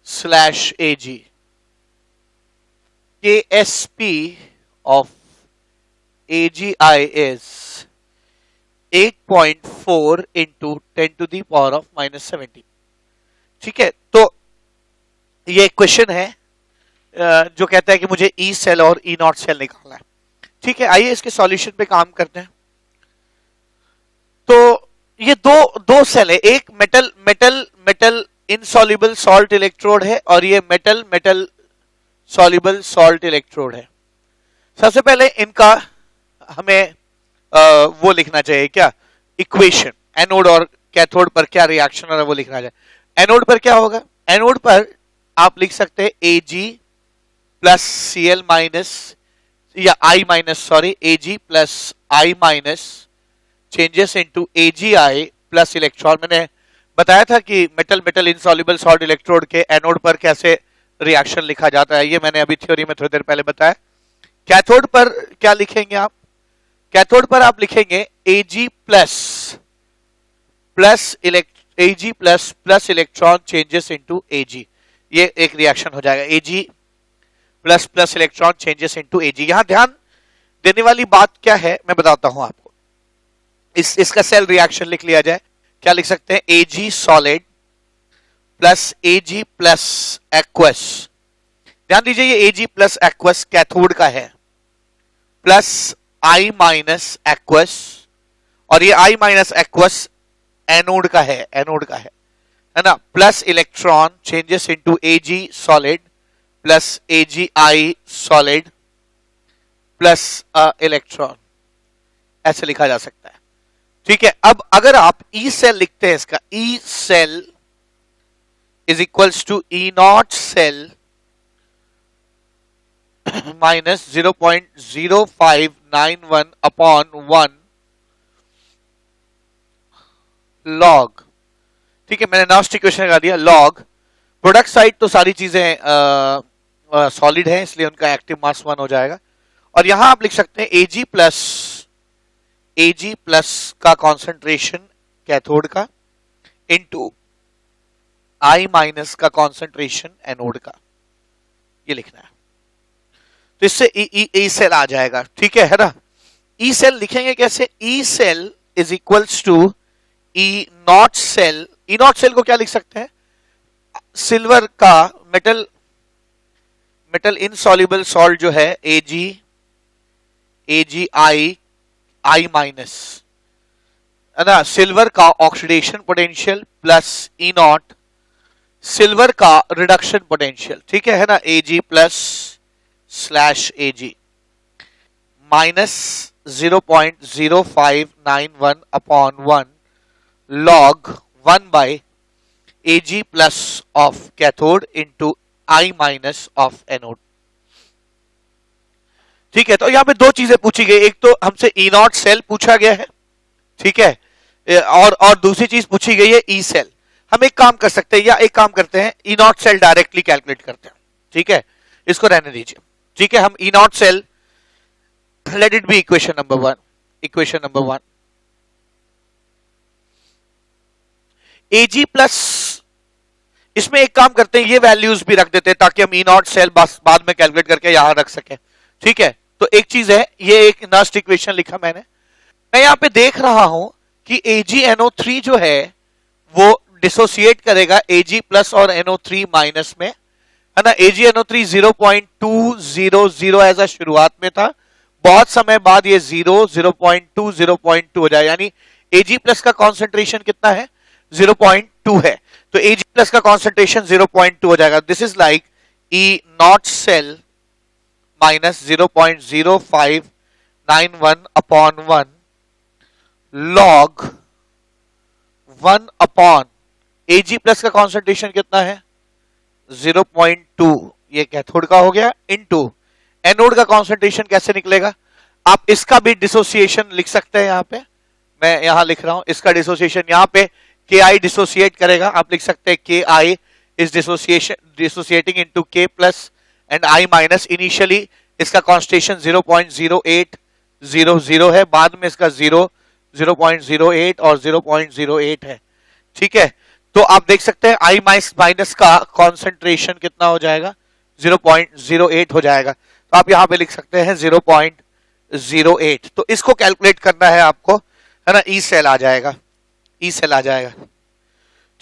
/Ag, KSP of AgI is 8.4 into 10 to the power of -17। ठीक है, तो ये question है जो कहता है कि मुझे ई सेल और ई नॉट सेल निकालना है। ठीक है, आइए इसके सॉल्यूशन पे काम करते हैं। तो ये दो सेल है, एक metal metal metal insoluble salt electrode है और ये metal metal soluble salt electrode है। सबसे पहले इनका हमें वो लिखना चाहिए, क्या इक्वेशन, एनोड और कैथोड पर क्या रिएक्शन हो रहा है वो लिखना चाहिए। एनोड पर क्या होगा? एनोड पर आप लिख सकते हैं Ag प्लस Cl माइनस या I minus, sorry, Ag plus I minus changes into AgI plus electron. मैंने बताया था कि metal metal insoluble salt electrode के एनोड पर कैसे रिएक्शन लिखा जाता है, ये मैंने अभी थ्योरी में थोड़ी देर पहले बताया। कैथोड पर क्या लिखेंगे आप? कैथोड पर आप लिखेंगे Ag plus plus electron changes into Ag, ये एक रिएक्शन हो जाएगा, Ag plus plus electron changes into Ag। यहां ध्यान देने वाली बात क्या है मैं बताता हूं आपको। इसका सेल रिएक्शन लिख लिया जाए, क्या लिख सकते हैं? Ag solid plus Ag plus aqueous. ध्यान दीजिए ये Ag प्लस एक्वस कैथोड का है, प्लस I माइनस एक्वस, और ये I माइनस एक्वस एनोड का है, है ना, plus electron changes into Ag solid plus AgI solid plus electron, ऐसे लिखा जा सकता है। ठीक है, अब अगर आप ई सेल लिखते हैं, इसका E cell is equals to E not cell minus 0.0591 upon 1 log. ठीक है, मैंने नास्ट इक्वेशन लगा दिया, लॉग प्रोडक्ट साइड तो सारी चीजें सॉलिड हैं इसलिए उनका एक्टिव मास 1 हो जाएगा। और यहां आप लिख सकते हैं Ag प्लस का कॉन्सेंट्रेशन कैथोड का इनटू I माइनस का कॉन्सेंट्रेशन एनोड का, ये लिखना है। तो इससे ई सेल आ जाएगा, ठीक है ना। ई सेल लिखेंगे कैसे, E cell is equals to E not cell. E not cell को क्या लिख सकते हैं, सिल्वर का मेटल इनसॉल्युबल सॉल्ट जो है एजी आई माइनस, है ना, सिल्वर का oxidation potential plus E not silver का रिडक्शन पोटेंशियल, ठीक है ना, एजी plus slash AG minus 0.0591 upon 1 log 1 by Ag plus of cathode into I minus of anode। ठीक है, तो यहां पे दो चीजें पूछी गई, एक तो हमसे ई नॉट सेल पूछा गया है, ठीक है, और दूसरी चीज पूछी गई है ई सेल। हम एक काम कर सकते हैं, या एक काम करते हैं, ई नॉट सेल डायरेक्टली कैलकुलेट करते हैं, ठीक है, इसको रहने दीजिए, ठीक है। हम E not cell, let it be equation number 1 Ag plus, इसमें एक काम करते हैं, ये वैल्यूज भी रख देते हैं ताकि हम ई नॉट सेल बाद में कैलकुलेट करके यहां रख सकें, ठीक है। तो एक चीज है, ये एक नस्ट इक्वेशन लिखा मैंने, मैं यहां पे देख रहा हूं कि AgNO3 जो है वो डिसोसिएट करेगा Ag प्लस और NO3 माइनस में, है ना। AgNO3 0.200 ऐसा शुरुआत में था, बहुत समय बाद ये 0.2 हो जाए, यानी Ag प्लस का कॉन्सेंट्रेशन कितना है, 0.2 है, तो Ag प्लस का कॉन्सेंट्रेशन 0.2 हो जाएगा। This is like E not cell minus 0.0591 upon 1 log 1 upon Ag plus का कॉन्सेंट्रेशन कितना है 0.2, ये कैथोड का हो गया, इनटू एनोड का कॉन्सेंट्रेशन कैसे निकलेगा, आप इसका भी डिसोसिएशन लिख सकते हैं, यहां पे मैं यहां लिख रहा हूं, इसका डिसोसिएशन यहां पे Ki डिसोसिएट करेगा, आप लिख सकते हैं Ki is dissociating into K plus and I minus. Initially इसका कॉन्सेंट्रेशन 0.0800 है, बाद में इसका 0.08 और 0.08 है, ठीक है। तो आप देख सकते हैं I माइनस का कॉन्सेंट्रेशन कितना हो जाएगा, 0.08 हो जाएगा, तो आप यहां पे लिख सकते हैं 0.08। तो इसको कैलकुलेट करना है आपको, है ना, ई सेल आ जाएगा,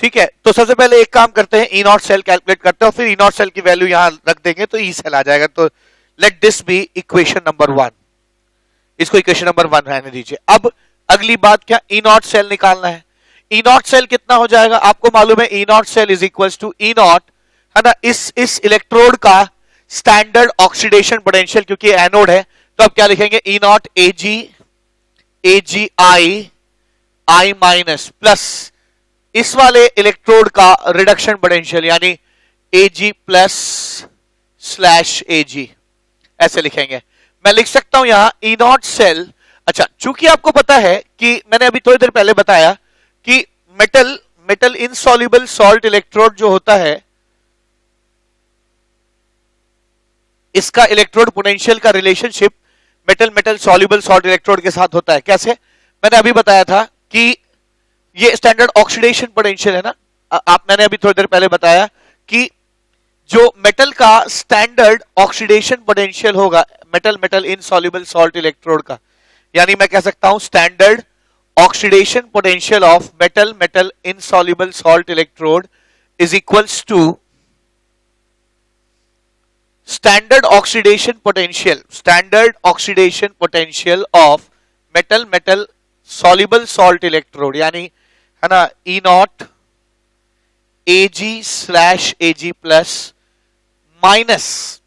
ठीक है। तो सबसे पहले एक काम करते हैं, ई नॉट सेल कैलकुलेट करते हैं और फिर ई नॉट सेल की वैल्यू यहां रख देंगे तो ई सेल आ जाएगा। तो let this be equation number 1, इसको इक्वेशन नंबर 1 रहने दीजिए। अब अगली बात क्या, ई नॉट सेल निकालना है। ई नॉट सेल कितना हो जाएगा, आपको मालूम है E not cell is equal to E naught, है ना, इस इलेक्ट्रोड का स्टैंडर्ड ऑक्सीडेशन पोटेंशियल, क्योंकि एनोड है तो आप क्या लिखेंगे, E naught AG I minus plus इस वाले इलेक्ट्रोड का रिडक्शन पोटेंशियल यानी Ag प्लस स्लैश Ag, ऐसे लिखेंगे। मैं लिख सकता हूं यहां ई नॉट सेल। अच्छा, चूंकि आपको पता है कि मैंने अभी थोड़ी देर पहले बताया कि मेटल इनसॉल्युबल सॉल्ट इलेक्ट्रोड जो होता है, इसका इलेक्ट्रोड पोटेंशियल का relationship metal soluble salt electrode के साथ होता है। कैसे, मैंने अभी बताया था कि ये स्टैंडर्ड ऑक्सीडेशन पोटेंशियल है ना, मैंने अभी थोड़ी देर पहले बताया कि जो मेटल का स्टैंडर्ड ऑक्सीडेशन पोटेंशियल होगा मेटल इनसॉल्युबल सॉल्ट इलेक्ट्रोड का, यानी मैं कह सकता हूं standard oxidation potential of metal insoluble salt electrode is equals to standard oxidation potential of metal soluble salt electrode, यानी, है ना, E naught Ag slash Ag plus minus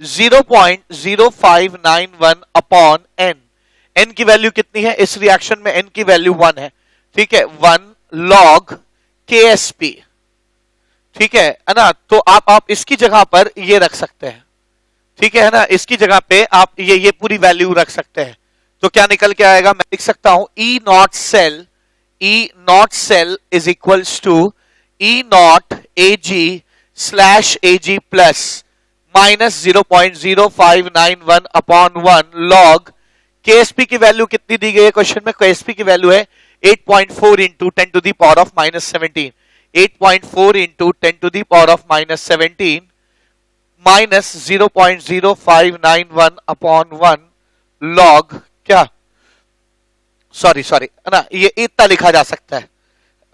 0.0591 upon n। n की वैल्यू कितनी है इस रिएक्शन में, n की value 1 है, ठीक है, 1 log KSP, ठीक है ना। तो आप इसकी जगह पर ये रख सकते हैं, ठीक है ना, इसकी जगह पे आप ये पूरी वैल्यू रख सकते हैं। तो क्या निकल के आएगा, मैं लिख सकता हूं E not cell is equals to E naught Ag slash Ag plus minus 0.0591 upon 1 log KSP की वैल्यू कितनी दी गई है क्वेश्चन में, KSP की वैल्यू है 8.4 into 10 to the power of minus 17, 8.4 into 10 to the power of minus 17 minus 0.0591 upon 1 log क्या, sorry है ना, ये इतना लिखा जा सकता है।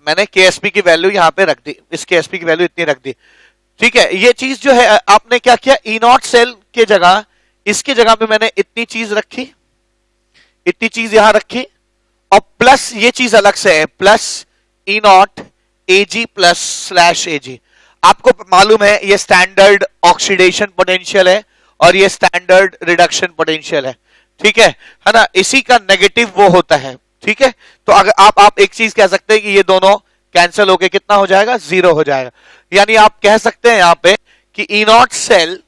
मैंने केएसपी की वैल्यू यहां पे रख दी, इस केएसपी की वैल्यू इतनी रख दी। ठीक है, ये चीज जो है आपने क्या किया, ई नॉट सेल के जगह, इसकी जगह पे मैंने इतनी चीज रखी, इतनी चीज यहां रखी, और प्लस ये चीज अलग से है, plus E naught AG plus slash AG. आपको मालूम है ये स्टैंडर्ड ऑक्सीडेशन पोटेंशियल है और ये स्टैंडर्ड रिडक्शन पोटेंशियल है। ठीक है ना, इसी का नेगेटिव वो होता है। ठीक है, तो अगर आप एक चीज कह सकते हैं कि ये दोनों कैंसिल होके कितना हो जाएगा, 0 हो जाएगा। यानी आप कह सकते हैं यहां पे कि E not cell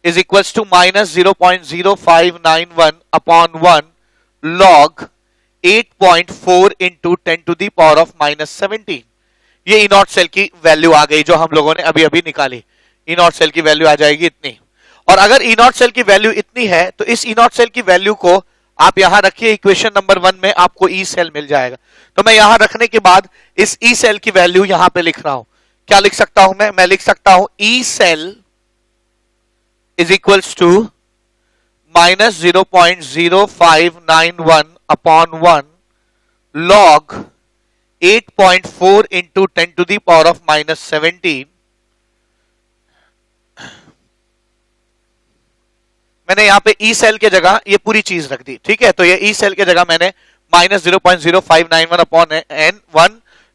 is equals to minus 0.0591 upon 1 log 8.4 into 10 to the power of minus 17। ये ई नॉट सेल की वैल्यू आ गई जो हम लोगों ने अभी अभी निकाली। ई नॉट सेल की वैल्यू आ जाएगी इतनी, और अगर ई नॉट सेल की वैल्यू इतनी है तो इस ई नॉट सेल की वैल्यू को आप यहां रखिए, इक्वेशन नंबर 1 में आपको ई सेल मिल जाएगा। तो मैं यहां रखने के बाद इस ई सेल की वैल्यू यहां पे लिख रहा हूं। क्या लिख सकता हूं मैं लिख सकता हूं E cell is equals to minus 0.0591 upon 1 log 8.4 into 10 to the power of minus 17। मैंने यहां पे ई सेल के जगह ये पूरी चीज रख दी। ठीक है, तो ये ई सेल के जगह मैंने minus 0.0591 upon N 1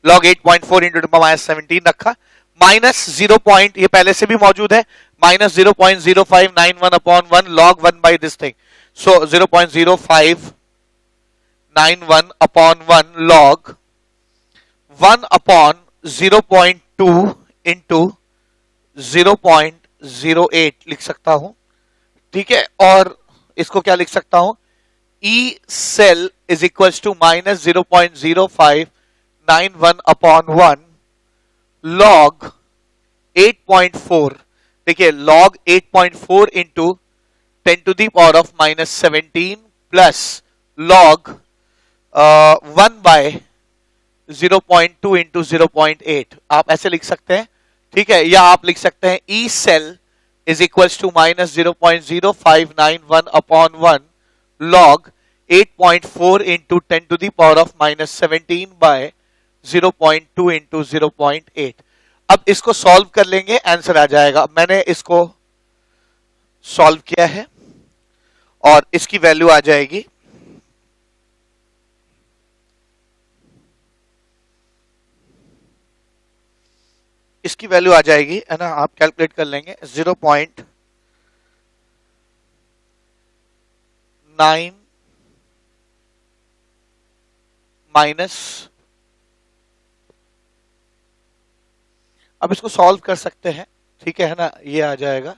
log 8.4 into minus 17 रखा, माइनस 0. ये पहले से भी मौजूद है, minus 0.0591 upon 1 log 1 by this thing, so 0.0591 upon 1 log 1 upon 0.2 into 0.08 लिख सकता हूं। ठीक है, और इसको क्या लिख सकता हूं, E cell is equal to minus 0.0591 upon 1 log 8.4। देखिए log 8.4 into 10 to the power of minus 17 plus log 1 by 0.2 into 0.8 आप ऐसे लिख सकते हैं। ठीक है, या आप लिख सकते हैं E cell is equals to minus 0.0591 upon 1 log 8.4 into 10 to the power of minus 17 by 0.2 into 0.8। अब इसको सॉल्व कर लेंगे, आंसर आ जाएगा। मैंने इसको सॉल्व किया है और इसकी वैल्यू आ जाएगी इसकी वैल्यू आ जाएगी, है ना, आप कैलकुलेट कर लेंगे 0.9 माइनस, अब इसको सॉल्व कर सकते हैं। ठीक है ना, ये आ जाएगा,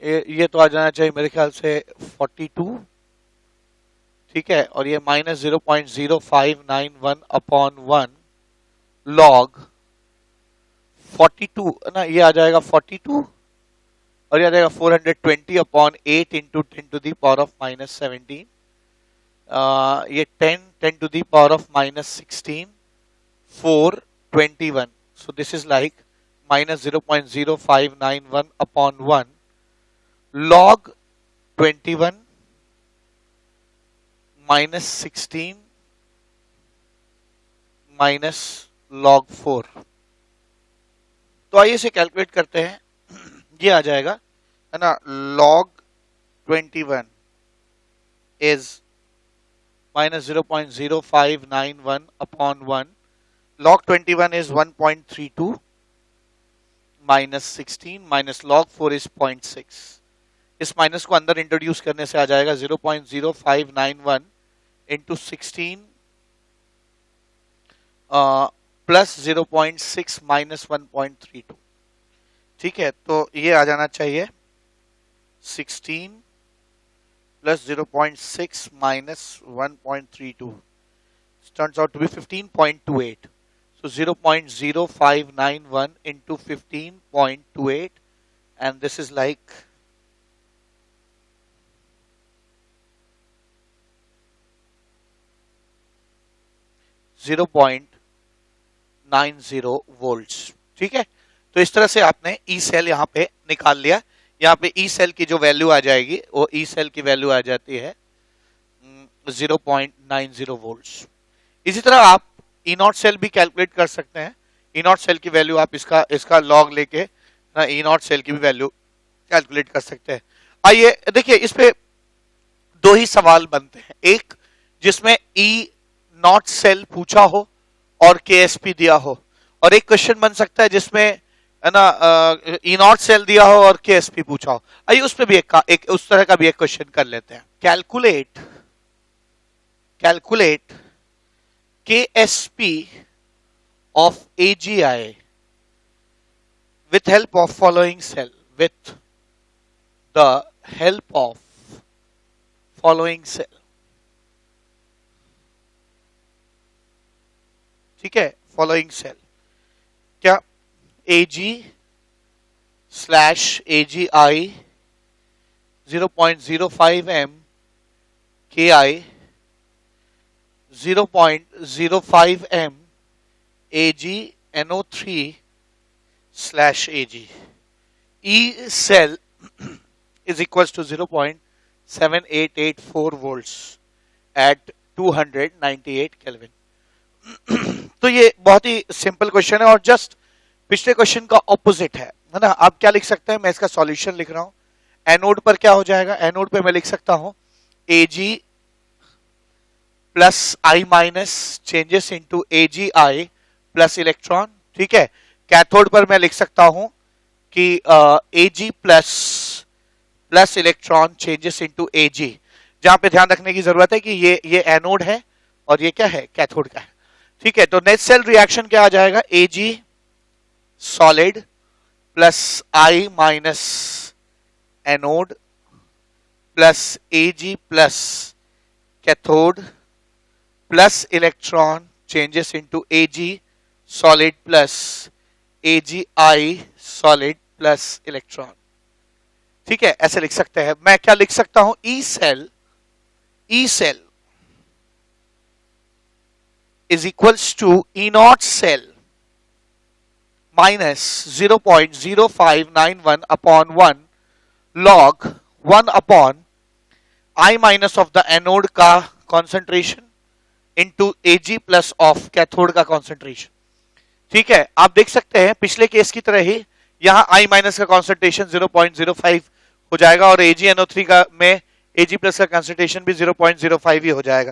ये तो आ जाना चाहिए मेरे ख्याल से 42। ठीक है, और ये माइनस 0.0591 अपॉन 1 लॉग 42 ना, ये आ जाएगा 42, और ये आ जाएगा 420 upon 8 into 10 to the power of minus 17, ये 10 to the power of minus 16, 421। So this is like minus 0.0591 upon 1 log 21 minus 16 minus log 4। तो आइए इसे कैलकुलेट करते हैं। ये आ जाएगा, है ना, log 21 is minus 0.0591 upon 1 log 21 is 1.32 minus 16 minus log 4 is 0.6। इस माइनस को अंदर इंट्रोड्यूस करने से आ जाएगा 0.0591 इंटू 16 प्लस 0.6 माइनस 1.32। ठीक है, तो ये आ जाना चाहिए 16 plus 0.6 minus 1.32 turns out to be 15.28. So 0.0591 into 15.28, and this is like 0.90 volts। ठीक है, तो इस तरह से आपने ई सेल यहाँ पे निकाल लिया। यहाँ पे ई सेल की जो वैल्यू आ जाएगी वो ई सेल की वैल्यू आ जाती है 0.90 वोल्ट्स। इसी तरह आप ई नॉट सेल भी कैलकुलेट कर सकते हैं। ई नॉट सेल की वैल्यू आप इसका लॉग लेके ना ई नॉट सेल की भी वैल्यू कैलकुलेट कर सकते हैं। आइए देखिए, इस पे दो ही सवाल बनते हैं, एक जिसमें ई नॉट सेल पूछा हो और केएसपी दिया हो, और एक क्वेश्चन बन सकता है जिसमें है ना ई नॉट सेल दिया हो और केएसपी पूछा हो। आइए उस पे भी एक उस तरह का भी एक क्वेश्चन कर लेते हैं। Calculate KSP of AGI with help of following cell, with the help of following cell। ठीक है, फॉलोइंग सेल क्या AG/AGI 0.05 m KI 0.05 m AgNO3/AG E cell is equals to 0.7884 volts at 298 Kelvin। तो ये बहुत ही simple question है और just पिछले question का ऑपोजिट है ना। आप क्या लिख सकते हैं, मैं इसका सॉल्यूशन लिख रहा हूं। एनोड पर क्या हो जाएगा, एनोड पे मैं लिख सकता हूं Ag plus I minus changes into AgI plus electron. ठीक है, कैथोड पर मैं लिख सकता हूं कि Ag plus electron changes into Ag। जहां पे ध्यान रखने की जरूरत है कि ये एनोड है और ये क्या है, कैथोड का है। ठीक है, तो नेट सेल रिएक्शन क्या आ जाएगा, Ag solid plus I minus anode plus Ag plus cathode plus electron changes into Ag solid plus AgI solid plus electron. ठीक है, ऐसे लिख सकते हैं। मैं क्या लिख सकता हूं, E cell is equals to E naught cell minus 0.0591 upon 1 log 1 upon I minus of the anode का concentration into Ag plus of cathode का concentration। ठीक है, आप देख सकते हैं पिछले केस की तरह ही यहां I माइनस का concentration 0.05 हो जाएगा और AgNO3 का में Ag प्लस का concentration भी 0.05 ही हो जाएगा।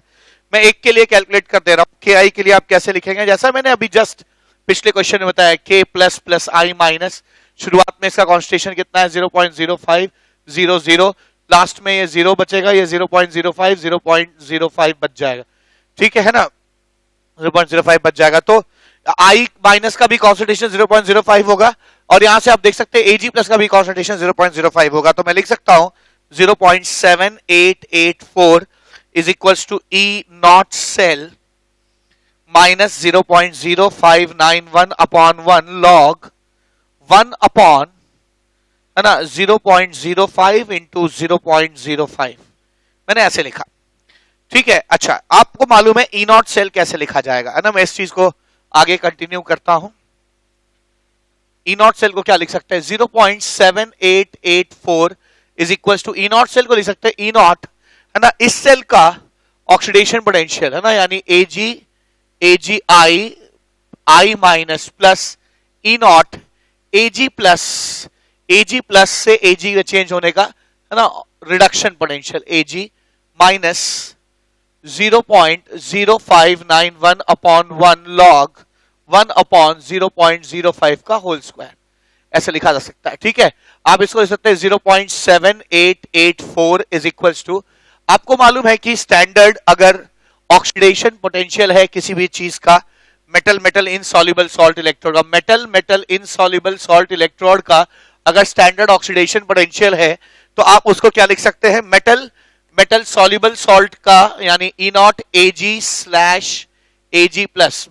मैं एक के लिए कैलकुलेट कर दे रहा हूं, KI के लिए आप कैसे लिखेंगे, जैसा मैंने अभी जस्ट पिछले क्वेश्चन में बताया, K plus plus I minus, शुरुआत में इसका कॉन्सेंट्रेशन कितना है 0.0500, लास्ट में ये 0 बचेगा, ये 0.05 बच जाएगा। ठीक है ना, 0.05 बच जाएगा। तो I माइनस का भी कॉन्सेंट्रेशन 0.05 होगा और यहां से आप देख सकते हैं Ag प्लस का भी कॉन्सेंट्रेशन 0.05 होगा। तो मैं लिख सकता हूं 0.7884 is equals to E naught cell minus 0.0591 upon 1 log 1 upon है ना 0.05 into 0.05, मैंने ऐसे लिखा। ठीक है, अच्छा आपको मालूम है E naught cell कैसे लिखा जाएगा, है ना। मैं इस चीज को आगे कंटिन्यू करता हूं। E naught cell को क्या लिख सकते हैं, 0.7884 is equals to E naught cell को लिख सकते हैं E naught, है ना, इस सेल का ऑक्सीडेशन पोटेंशियल, है ना, यानी AgI I minus plus E not Ag plus से Ag चेंज होने का, है ना, reduction potential Ag minus 0.0591 upon 1 log 1 upon 0.05 का होल स्क्वायर, ऐसे लिखा जा सकता है। ठीक है, आप इसको लिख सकते हैं 0.7884 इज इक्वल्स टू, आपको मालूम है कि स्टैंडर्ड अगर ऑक्सीडेशन पोटेंशियल है किसी भी चीज का, मेटल इनसॉल्युबल सॉल्ट इलेक्ट्रोड का, मेटल इनसॉल्युबल सॉल्ट इलेक्ट्रोड का अगर स्टैंडर्ड ऑक्सीडेशन पोटेंशियल है तो आप उसको क्या लिख सकते हैं, मेटल सॉल्युबल सॉल्ट का, यानी E not Ag/Ag plus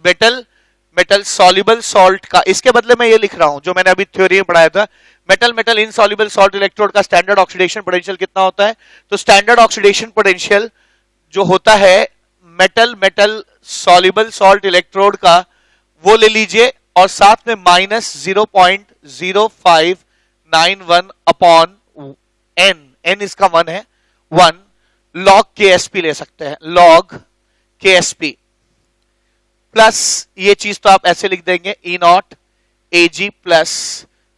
metal soluble salt का। इसके बदले में ये लिख रहा हूं जो मैंने अभी थ्योरी में पढ़ाया था, मेटल इनसॉल्युबल सॉल्ट इलेक्ट्रोड का स्टैंडर्ड ऑक्सीडेशन पोटेंशियल कितना होता है, तो स्टैंडर्ड ऑक्सीडेशन पोटेंशियल जो होता है मेटल सॉल्युबल सॉल्ट इलेक्ट्रोड का, वो ले लीजिए और साथ में माइनस 0.0591 अपॉन एन, एन इसका 1 है, 1 log KSP ले सकते हैं, log KSP प्लस ये चीज तो आप ऐसे लिख देंगे E not AG plus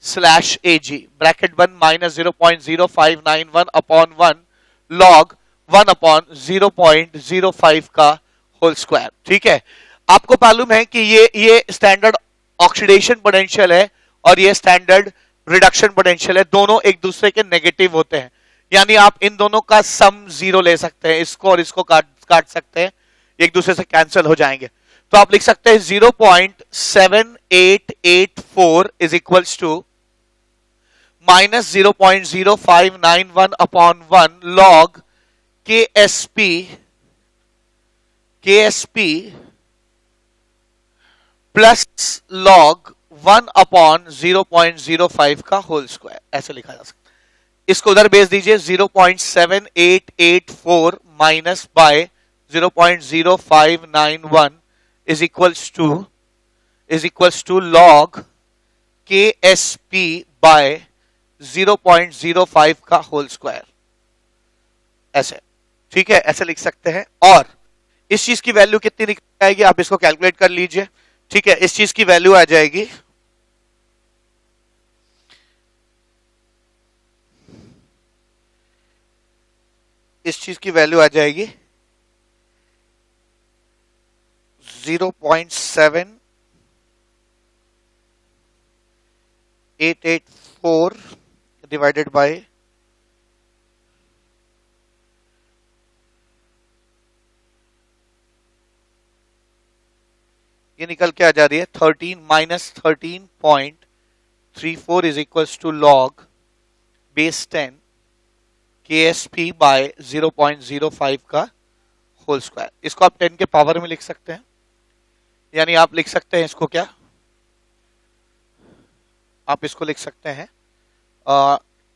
slash AG bracket 1 minus 0.0591 upon 1 log 1 upon 0.05 का होल स्क्वायर। ठीक है, आपको मालूम है कि ये स्टैंडर्ड ऑक्सीडेशन पोटेंशियल है और ये स्टैंडर्ड रिडक्शन पोटेंशियल है, दोनों एक दूसरे के नेगेटिव होते हैं, यानी आप इन दोनों का सम 0 ले सकते हैं, इसको और इसको काट सकते हैं, एक दूसरे से कैंसिल हो जाएंगे। तो आप लिख सकते हैं 0.7884 is equals to minus 0.0591 upon 1 log KSP plus log 1 upon 0.05 का होल स्क्वायर, ऐसे लिखा जा सकता है। इसको उधर भेज दीजिए, 0.7884 minus y 0.0591 is equals to log KSP by 0.05 का होल स्क्वायर, ऐसे। ठीक है, ऐसे लिख सकते हैं। और इस चीज की वैल्यू कितनी निकल आएगी, आप इसको कैलकुलेट कर लीजिए। ठीक है, इस चीज की वैल्यू आ जाएगी इस चीज की वैल्यू आ जाएगी 0.7884 डिवाइडेड बाय ये निकल के आ जा रही है 13 minus 13.34 is equals to log base 10 KSP by 0.05 का होल स्क्वायर। इसको आप 10 के पावर में लिख सकते हैं, यानी आप लिख सकते हैं इसको क्या, आप इसको लिख सकते हैं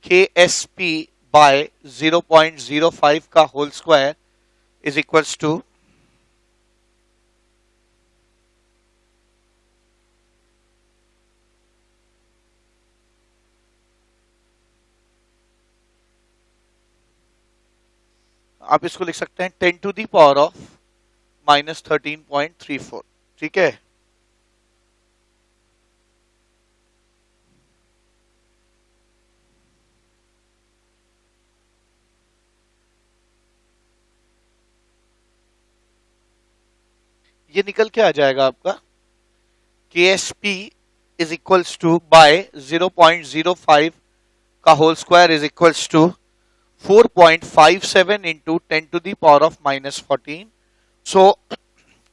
KSP बाय 0.05 का whole square is equals to आप इसको लिख सकते हैं 10 to the power of minus 13.34। ठीक है, ये निकल के आ जाएगा आपका KSP is equals to by 0.05 का whole square is equals to 4.57 into 10 to the power of minus 14. So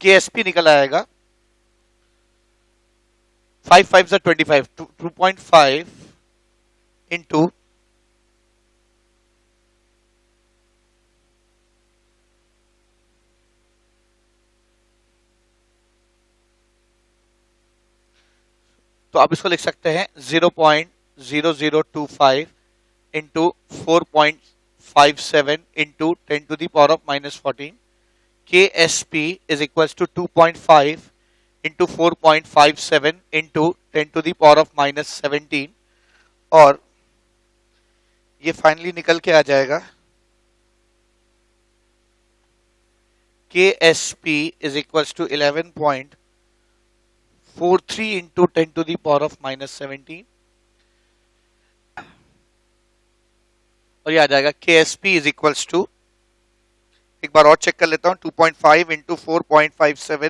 KSP निकल आएगा 5 5 25, 2.5 into तो आप इसको लिख सकते हैं 0.0025 into 4.57 into 10 to the power of minus 14. KSP is equals to 2.5 into 4.57 into 10 to the power of minus 17 और ये फाइनली निकल के आ जाएगा KSP is equals to 11.43 into 10 to the power of minus 17 और ये आ जाएगा KSP is equals to, एक बार और चेक कर लेता हूं, 2.5 into 4.57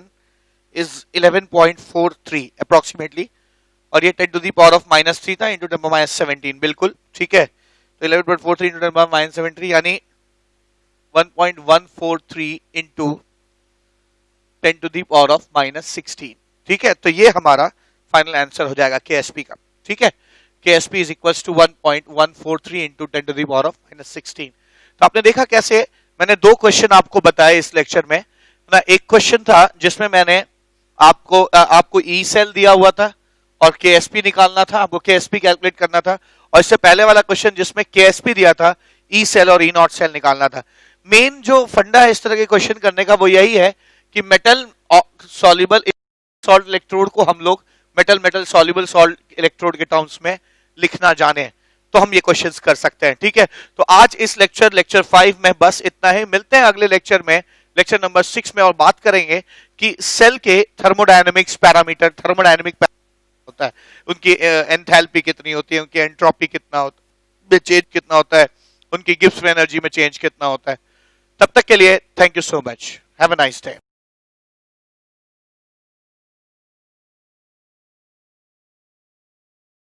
is 11.43 अप्रोक्सीमेटली और ये 10 to the power of minus 3 था into 10 power minus 17 बिल्कुल ठीक है। तो 11.43 into 10 power minus 17 यानी 1.143 into 10 to the power of minus 16। ठीक है, तो ये हमारा फाइनल आंसर हो जाएगा KSP का। ठीक है, KSP is equals to 1.143 into 10 to the power of minus 16। तो आपने देखा कैसे मैंने दो क्वेश्चन आपको बताए इस लेक्चर में ना। एक क्वेश्चन था जिसमें मैंने आपको ई सेल दिया हुआ था और KSP निकालना था, आपको KSP कैलकुलेट करना था, और इससे पहले वाला क्वेश्चन जिसमें KSP दिया था, ई सेल और ई नॉट सेल निकालना था। मेन जो फंडा है इस तरह के क्वेश्चन करने का वो यही है कि मेटल सॉल्युबल सॉल्ट इलेक्ट्रोड को हम लोग metal metal soluble salt electrode के टर्म्स में लिखना जाने, तो हम ये क्वेश्चंस कर सकते हैं। ठीक है, तो आज इस लेक्चर 5 में बस इतना ही। मिलते हैं अगले लेक्चर में, लेक्चर नंबर 6 में, और बात करेंगे कि सेल के थर्मोडायनेमिक्स पैरामीटर, थर्मोडायनेमिक होता है, उनकी एंथैल्पी कितनी होती है, उनकी एंट्रोपी कितना होता है, चेंज कितना होता है, उनकी गिब्स एनर्जी में चेंज कितना होता है। तब तक के लिए thank you so much, have a nice day.